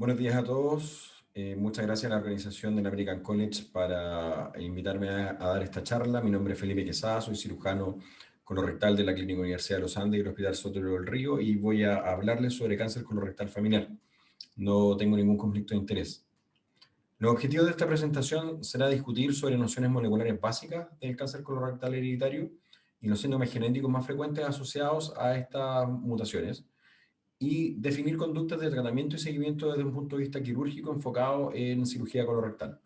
Buenos días a todos. Muchas gracias a la organización del American College para invitarme a dar esta charla. Mi nombre es Felipe Quesada, soy cirujano colorectal de la Clínica Universidad de los Andes y el Hospital Sotero del Río y voy a hablarles sobre cáncer colorectal familiar. No tengo ningún conflicto de interés. Los objetivos de esta presentación será discutir sobre nociones moleculares básicas del cáncer colorectal hereditario y los síndromes genéticos más frecuentes asociados a estas mutaciones y definir conductas de tratamiento y seguimiento desde un punto de vista quirúrgico enfocado en cirugía colorectal.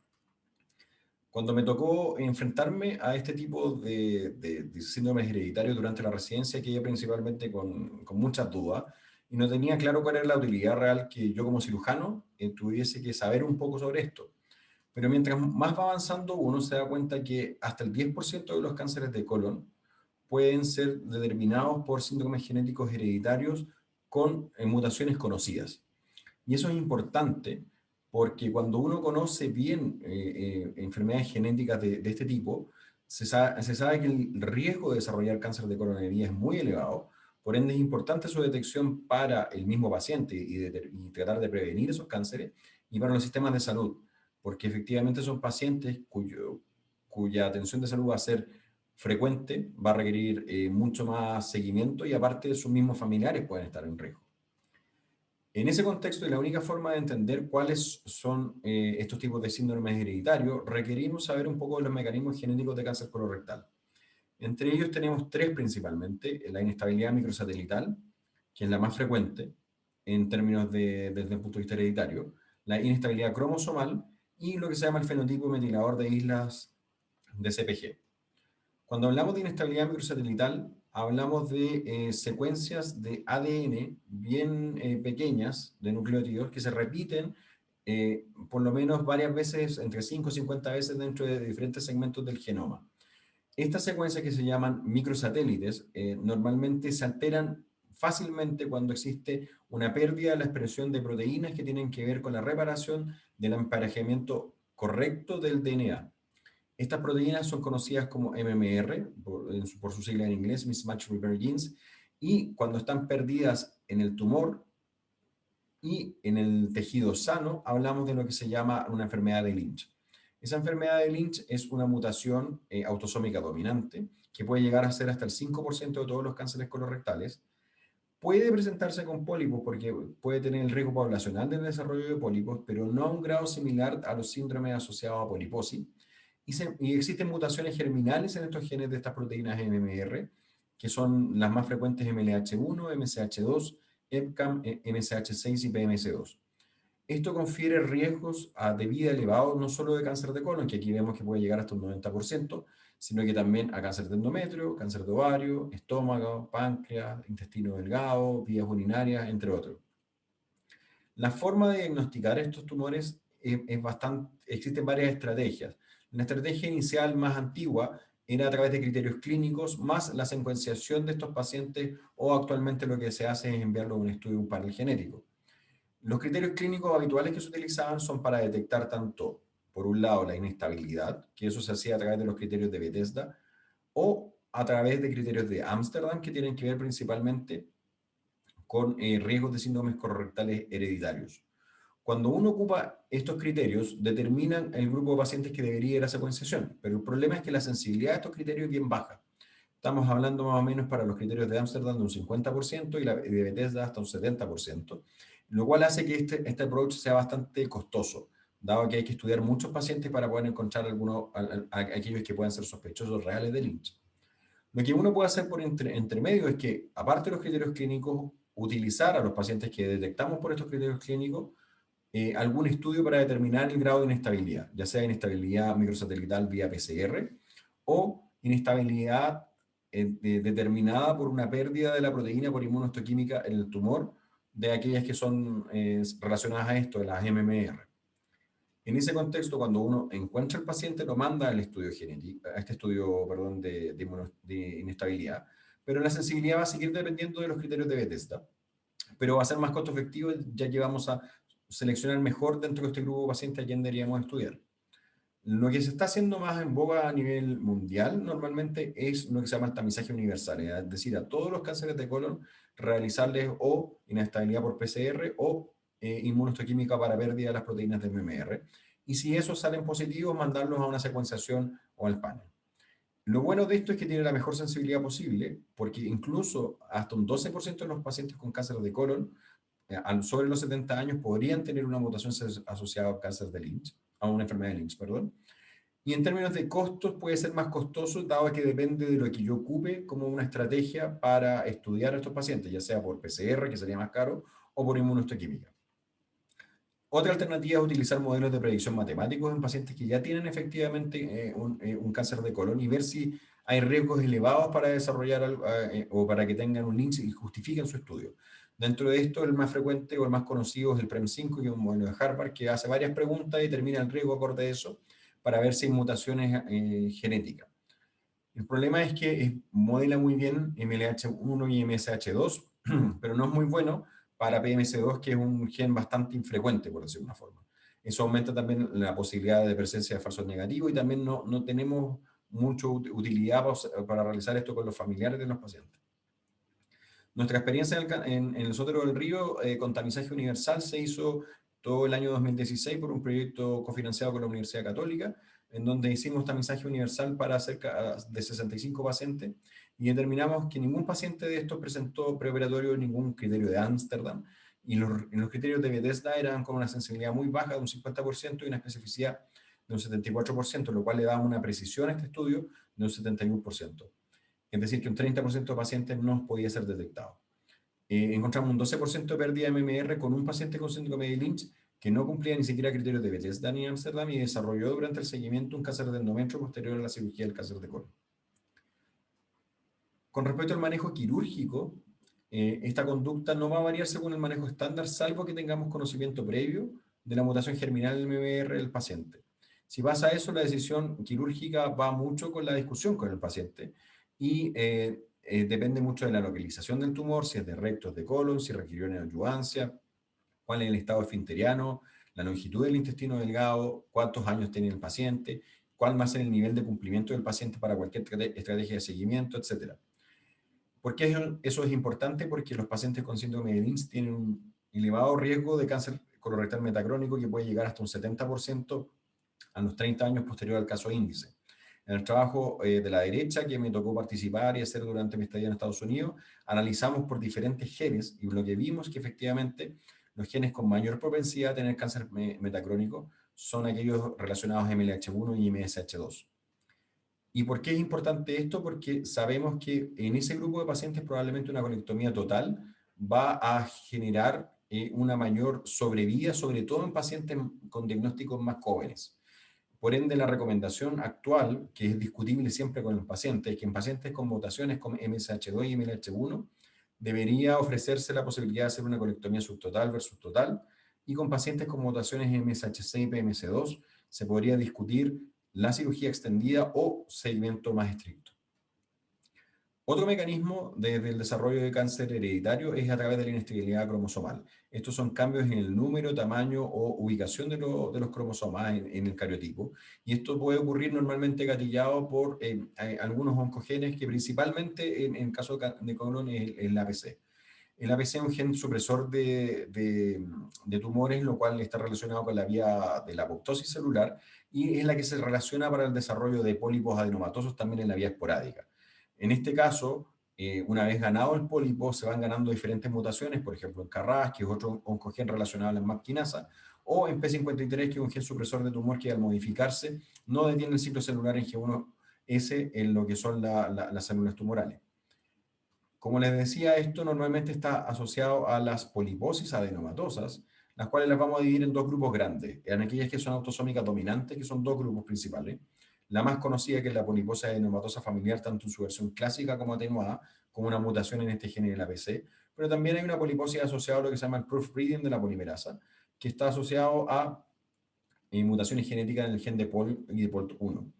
Cuando me tocó enfrentarme a este tipo de síndromes hereditarios durante la residencia, quedé principalmente con muchas dudas y no tenía claro cuál era la utilidad real que yo como cirujano tuviese que saber un poco sobre esto. Pero mientras más va avanzando, uno se da cuenta que hasta el 10% de los cánceres de colon pueden ser determinados por síndromes genéticos hereditarios con mutaciones conocidas. Y eso es importante porque cuando uno conoce bien enfermedades genéticas de este tipo, se sabe que el riesgo de desarrollar cáncer de colon es muy elevado, por ende es importante su detección para el mismo paciente y tratar de prevenir esos cánceres y para los sistemas de salud, porque efectivamente son pacientes cuya atención de salud va a ser frecuente, va a requerir mucho más seguimiento y aparte sus mismos familiares pueden estar en riesgo. En ese contexto, y la única forma de entender cuáles son estos tipos de síndromes hereditarios, requerimos saber un poco de los mecanismos genéticos de cáncer colorectal. Entre ellos tenemos tres principalmente: la inestabilidad microsatelital, que es la más frecuente en términos desde el punto de vista hereditario, la inestabilidad cromosomal y lo que se llama el fenotipo metilador de islas de CpG. Cuando hablamos de inestabilidad microsatelital, hablamos de secuencias de ADN bien pequeñas de nucleótidos que se repiten por lo menos varias veces, entre 5 y 50 veces dentro de diferentes segmentos del genoma. Estas secuencias, que se llaman microsatélites, normalmente se alteran fácilmente cuando existe una pérdida de la expresión de proteínas que tienen que ver con la reparación del emparejamiento correcto del DNA. Estas proteínas son conocidas como MMR, por su sigla en inglés, Mismatch Repair Genes, y cuando están perdidas en el tumor y en el tejido sano, hablamos de lo que se llama una enfermedad de Lynch. Esa enfermedad de Lynch es una mutación autosómica dominante que puede llegar a ser hasta el 5% de todos los cánceres colorectales. Puede presentarse con pólipos porque puede tener el riesgo poblacional del desarrollo de pólipos, pero no a un grado similar a los síndromes asociados a poliposis. Y existen mutaciones germinales en estos genes de estas proteínas MMR, que son las más frecuentes: MLH1, MCH2, EPCAM, MCH6 y PMC2. Esto confiere riesgos de vida elevados, no solo de cáncer de colon, que aquí vemos que puede llegar hasta un 90%, sino que también a cáncer de endometrio, cáncer de ovario, estómago, páncreas, intestino delgado, vías urinarias, entre otros. La forma de diagnosticar estos tumores es bastante, existen varias estrategias. La estrategia inicial más antigua era a través de criterios clínicos, más la secuenciación de estos pacientes, o actualmente lo que se hace es enviarlo a un estudio, un panel genético. Los criterios clínicos habituales que se utilizaban son para detectar tanto, por un lado, la inestabilidad, que eso se hacía a través de los criterios de Bethesda, o a través de criterios de Ámsterdam, que tienen que ver principalmente con riesgos de síndromes colorectales hereditarios. Cuando uno ocupa estos criterios, determinan el grupo de pacientes que debería ir a secuenciación, pero el problema es que la sensibilidad de estos criterios es bien baja. Estamos hablando más o menos para los criterios de Ámsterdam de un 50% y de Bethesda hasta un 70%, lo cual hace que este approach sea bastante costoso, dado que hay que estudiar muchos pacientes para poder encontrar aquellos que puedan ser sospechosos reales de Lynch. Lo que uno puede hacer por entre medio es que, aparte de los criterios clínicos, utilizar a los pacientes que detectamos por estos criterios clínicos algún estudio para determinar el grado de inestabilidad, ya sea inestabilidad microsatelital vía PCR o inestabilidad determinada por una pérdida de la proteína por inmunohistoquímica en el tumor, de aquellas que son relacionadas a esto, de las MMR. En ese contexto, cuando uno encuentra al paciente, lo manda al estudio genético, a este estudio, perdón, de inestabilidad, pero la sensibilidad va a seguir dependiendo de los criterios de Bethesda, pero va a ser más costo efectivo, ya que vamos a seleccionar mejor dentro de este grupo de pacientes a quién deberíamos estudiar. Lo que se está haciendo más en boga a nivel mundial normalmente es lo que se llama el tamizaje universal, es decir, a todos los cánceres de colon realizarles o inestabilidad por PCR o inmunohistoquímica para pérdida de las proteínas de MMR. Y si esos salen positivos, mandarlos a una secuenciación o al panel. Lo bueno de esto es que tiene la mejor sensibilidad posible, porque incluso hasta un 12% de los pacientes con cáncer de colon sobre los 70 años podrían tener una mutación asociada a cáncer de Lynch, a una enfermedad de Lynch, perdón. Y en términos de costos puede ser más costoso, dado que depende de lo que yo ocupe como una estrategia para estudiar a estos pacientes, ya sea por PCR, que sería más caro, o por inmunohistoquímica. Otra alternativa es utilizar modelos de predicción matemáticos en pacientes que ya tienen efectivamente un cáncer de colon y ver si hay riesgos elevados para desarrollar o para que tengan un Lynch y justifiquen su estudio. Dentro de esto, el más frecuente o el más conocido es el PREM5, que es un modelo de Harvard que hace varias preguntas y determina el riesgo acorde a eso para ver si hay mutaciones genéticas. El problema es que modela muy bien MLH1 y MSH2, pero no es muy bueno para PMC2, que es un gen bastante infrecuente, por decirlo de una forma. Eso aumenta también la posibilidad de presencia de falsos negativos y también no tenemos mucha utilidad para realizar esto con los familiares de los pacientes. Nuestra experiencia en el Sotero del Río con tamizaje universal se hizo todo el año 2016 por un proyecto cofinanciado con la Universidad Católica, en donde hicimos tamizaje universal para cerca de 65 pacientes y determinamos que ningún paciente de estos presentó preoperatorio ningún criterio de Ámsterdam y los criterios de Bethesda eran con una sensibilidad muy baja de un 50% y una especificidad de un 74%, lo cual le da una precisión a este estudio de un 71%. Es decir, que un 30% de pacientes no podía ser detectado. Encontramos un 12% de pérdida de MMR con un paciente con síndrome de Lynch que no cumplía ni siquiera criterios de Bethesda ni Amsterdam y desarrolló durante el seguimiento un cáncer de endometrio posterior a la cirugía del cáncer de colon. Con respecto al manejo quirúrgico, esta conducta no va a variar según el manejo estándar, salvo que tengamos conocimiento previo de la mutación germinal del MMR del paciente. Si pasa eso, la decisión quirúrgica va mucho con la discusión con el paciente y depende mucho de la localización del tumor, si es de recto, de colon, si requirió neoadyuvancia, cuál es el estado esfinteriano, la longitud del intestino delgado, cuántos años tiene el paciente, cuál va a ser el nivel de cumplimiento del paciente para cualquier estrategia de seguimiento, etc. ¿Por qué eso es importante? Porque los pacientes con síndrome de Lynch tienen un elevado riesgo de cáncer colorectal metacrónico que puede llegar hasta un 70% a los 30 años posterior al caso índice. En el trabajo de la derecha que me tocó participar y hacer durante mi estadía en Estados Unidos, analizamos por diferentes genes y lo que vimos que efectivamente los genes con mayor propensidad a tener cáncer metacrónico son aquellos relacionados a MLH1 y MSH2. ¿Y por qué es importante esto? Porque sabemos que en ese grupo de pacientes probablemente una colectomía total va a generar una mayor sobrevida, sobre todo en pacientes con diagnósticos más jóvenes. Por ende, la recomendación actual, que es discutible siempre con los pacientes, es que en pacientes con mutaciones como MSH2 y MLH1 debería ofrecerse la posibilidad de hacer una colectomía subtotal versus total, y con pacientes con mutaciones MSH6 y PMC2 se podría discutir la cirugía extendida o seguimiento más estricto. Otro mecanismo desde el desarrollo de cáncer hereditario es a través de la inestabilidad cromosomal. Estos son cambios en el número, tamaño o ubicación de los cromosomas en el cariotipo. Y esto puede ocurrir normalmente gatillado por algunos oncogenes que principalmente en caso de colon es el APC. El APC es un gen supresor de tumores, lo cual está relacionado con la vía de la apoptosis celular y es la que se relaciona para el desarrollo de pólipos adenomatosos también en la vía esporádica. En este caso, una vez ganado el pólipo, se van ganando diferentes mutaciones, por ejemplo, en Carras, que es otro oncogen relacionado a la MAP quinasa, o en P53, que es un gen supresor de tumor que al modificarse no detiene el ciclo celular en G1S en lo que son las células tumorales. Como les decía, esto normalmente está asociado a las poliposis adenomatosas, las cuales las vamos a dividir en dos grupos grandes, en aquellas que son autosómicas dominantes, que son dos grupos principales. La más conocida, que es la poliposis adenomatosa familiar, tanto en su versión clásica como atenuada, como una mutación en este gen en el APC, pero también hay una poliposis asociada a lo que se llama el proofreading de la polimerasa, que está asociado a mutaciones genéticas en el gen de Pol y de Pol1.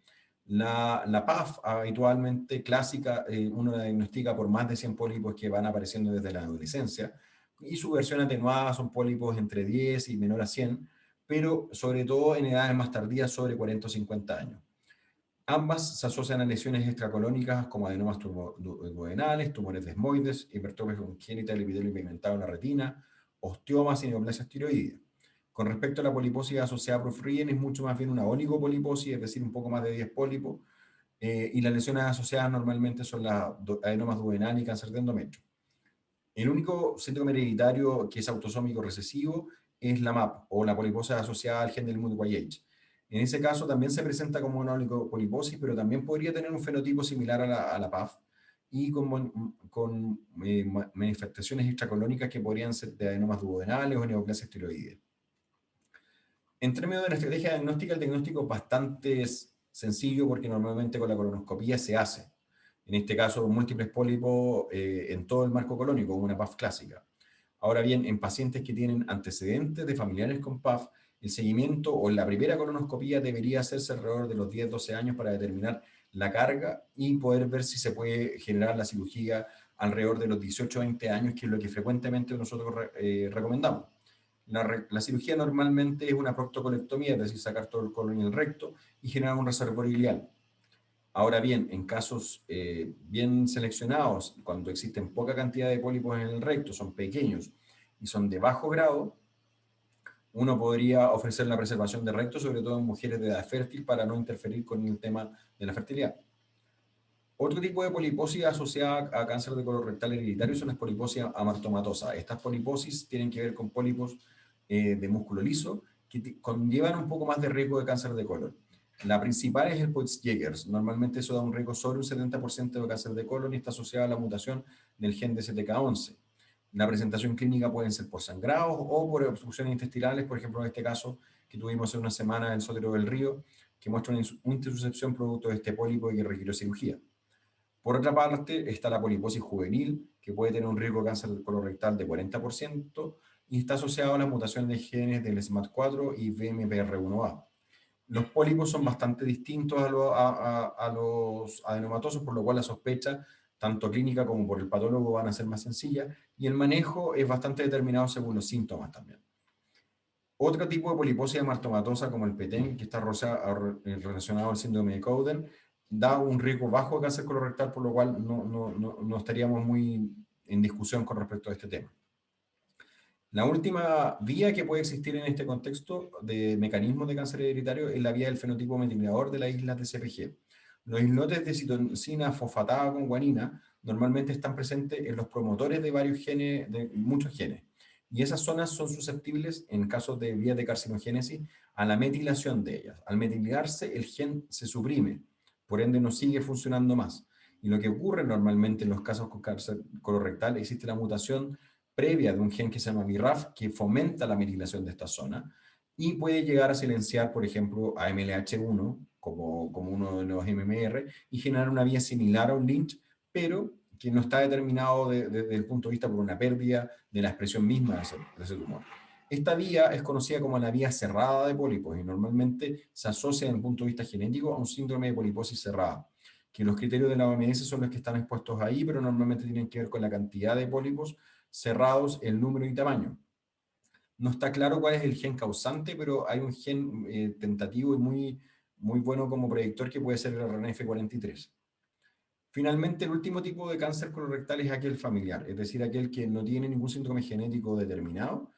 La PAF habitualmente clásica, uno la diagnostica por más de 100 pólipos que van apareciendo desde la adolescencia, y su versión atenuada son pólipos entre 10 y menor a 100, pero sobre todo en edades más tardías, sobre 40 o 50 años. Ambas se asocian a lesiones extracolónicas como adenomas duodenales, tumores desmoides, hipertrofia congénita del epitelio pigmentado en la retina, osteomas y neoplasias tiroideas. Con respecto a la poliposis asociada a Proofreading, es mucho más bien una oligopoliposis, es decir, un poco más de 10 pólipos, y las lesiones asociadas normalmente son las adenomas duodenal y cáncer de endometrio. El único síndrome hereditario que es autosómico recesivo es la MAP, o la poliposis asociada al gen del MUT-YH. En ese caso también se presenta como una oligopoliposis, pero también podría tener un fenotipo similar a la PAF y con manifestaciones extracolónicas que podrían ser de adenomas duodenales o neoplasias tiroideas. En términos de la estrategia diagnóstica, el diagnóstico es bastante sencillo porque normalmente con la colonoscopía se hace. En este caso, múltiples pólipos en todo el marco colónico, una PAF clásica. Ahora bien, en pacientes que tienen antecedentes de familiares con PAF, el seguimiento o la primera colonoscopía debería hacerse alrededor de los 10-12 años para determinar la carga y poder ver si se puede generar la cirugía alrededor de los 18-20 años, que es lo que frecuentemente nosotros recomendamos. La cirugía normalmente es una proctocolectomía, es decir, sacar todo el colon y el recto y generar un reservorio ileal. Ahora bien, en casos bien seleccionados, cuando existen poca cantidad de pólipos en el recto, son pequeños y son de bajo grado, uno podría ofrecer la preservación de recto, sobre todo en mujeres de edad fértil, para no interferir con el tema de la fertilidad. Otro tipo de poliposis asociada a cáncer de colorectal hereditario son las poliposis amartomatosas. Estas poliposis tienen que ver con pólipos de músculo liso que conllevan un poco más de riesgo de cáncer de colon. La principal es el Peutz-Jeghers. Normalmente eso da un riesgo sobre un 70% de cáncer de colon y está asociada a la mutación del gen de STK11. La presentación clínica pueden ser por sangrados o por obstrucciones intestinales, por ejemplo, en este caso que tuvimos hace una semana en Sotero del Río, que muestra una intersuscepción producto de este pólipo y que requirió cirugía. Por otra parte, está la poliposis juvenil, que puede tener un riesgo de cáncer colorectal de 40% y está asociado a las mutaciones de genes del SMAD4 y BMPR1A. Los pólipos son bastante distintos a los adenomatosos, por lo cual la sospecha, tanto clínica como por el patólogo, van a ser más sencillas y el manejo es bastante determinado según los síntomas también. Otro tipo de poliposis amartomatosa, como el PETEN, que está relacionado al síndrome de Cowden, da un riesgo bajo de cáncer colorectal, por lo cual no estaríamos muy en discusión con respecto a este tema. La última vía que puede existir en este contexto de mecanismos de cáncer hereditario es la vía del fenotipo metilador de las islas de CpG. Los islotes de citosina fosfatada con guanina normalmente están presentes en los promotores de varios genes, de muchos genes. Y esas zonas son susceptibles, en casos de vías de carcinogénesis, a la metilación de ellas. Al metilarse, el gen se suprime, por ende no sigue funcionando más. Y lo que ocurre normalmente en los casos con cáncer colorectal, existe la mutación previa de un gen que se llama BRAF, que fomenta la metilación de esta zona y puede llegar a silenciar, por ejemplo, a MLH1 como uno de los MMR y generar una vía similar a un Lynch, pero que no está determinado desde el punto de vista por una pérdida de la expresión misma de ese tumor. Esta vía es conocida como la vía cerrada de pólipos y normalmente se asocia desde el punto de vista genético a un síndrome de poliposis cerrada, que los criterios de la OMS son los que están expuestos ahí, pero normalmente tienen que ver con la cantidad de pólipos cerrados, el número y tamaño. No está claro cuál es el gen causante, pero hay un gen tentativo y muy bueno como predictor que puede ser el RNF43. Finalmente, el último tipo de cáncer colorectal es aquel familiar, es decir, aquel que no tiene ningún síndrome genético determinado,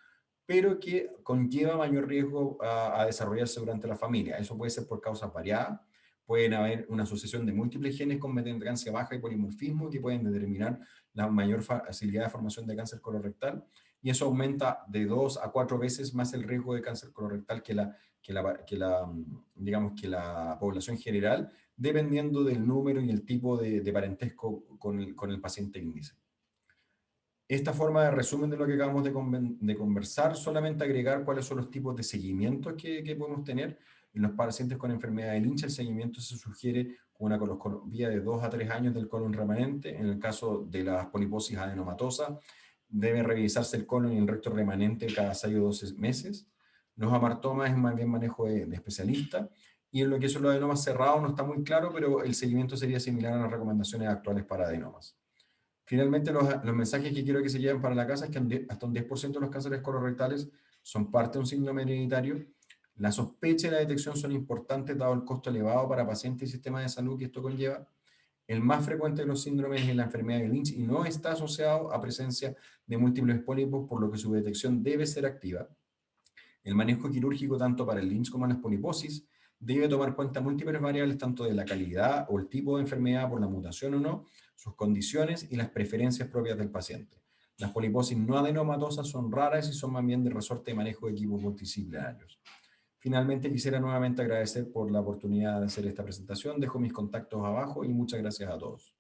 pero que conlleva mayor riesgo a desarrollarse durante la familia. Eso puede ser por causas variadas, pueden haber una asociación de múltiples genes con metentrancia baja y polimorfismo que pueden determinar la mayor facilidad de formación de cáncer colorectal, y eso aumenta de 2 a 4 veces más el riesgo de cáncer colorectal digamos, que la población general, dependiendo del número y el tipo de parentesco con el paciente índice. Esta forma de resumen de lo que acabamos de conversar, solamente agregar cuáles son los tipos de seguimientos que podemos tener. En los pacientes con enfermedad de Lynch, el seguimiento se sugiere con una coloscopía de 2 a 3 años del colon remanente. En el caso de las poliposis adenomatosas, debe revisarse el colon y el recto remanente cada 6 o 12 meses. Los amartomas es más bien manejo de especialista. Y en lo que son los adenomas cerrados no está muy claro, pero el seguimiento sería similar a las recomendaciones actuales para adenomas. Finalmente, los mensajes que quiero que se lleven para la casa es que hasta un 10% de los cánceres colorectales son parte de un síndrome hereditario. La sospecha y la detección son importantes dado el costo elevado para pacientes y sistemas de salud que esto conlleva. El más frecuente de los síndromes es la enfermedad de Lynch y no está asociado a presencia de múltiples pólipos, por lo que su detección debe ser activa. El manejo quirúrgico, tanto para el Lynch como las poliposis, debe tomar en cuenta múltiples variables, tanto de la calidad o el tipo de enfermedad por la mutación o no, sus condiciones y las preferencias propias del paciente. Las poliposis no adenomatosas son raras y son más bien de resorte de manejo de equipos multidisciplinarios. Finalmente, quisiera nuevamente agradecer por la oportunidad de hacer esta presentación. Dejo mis contactos abajo y muchas gracias a todos.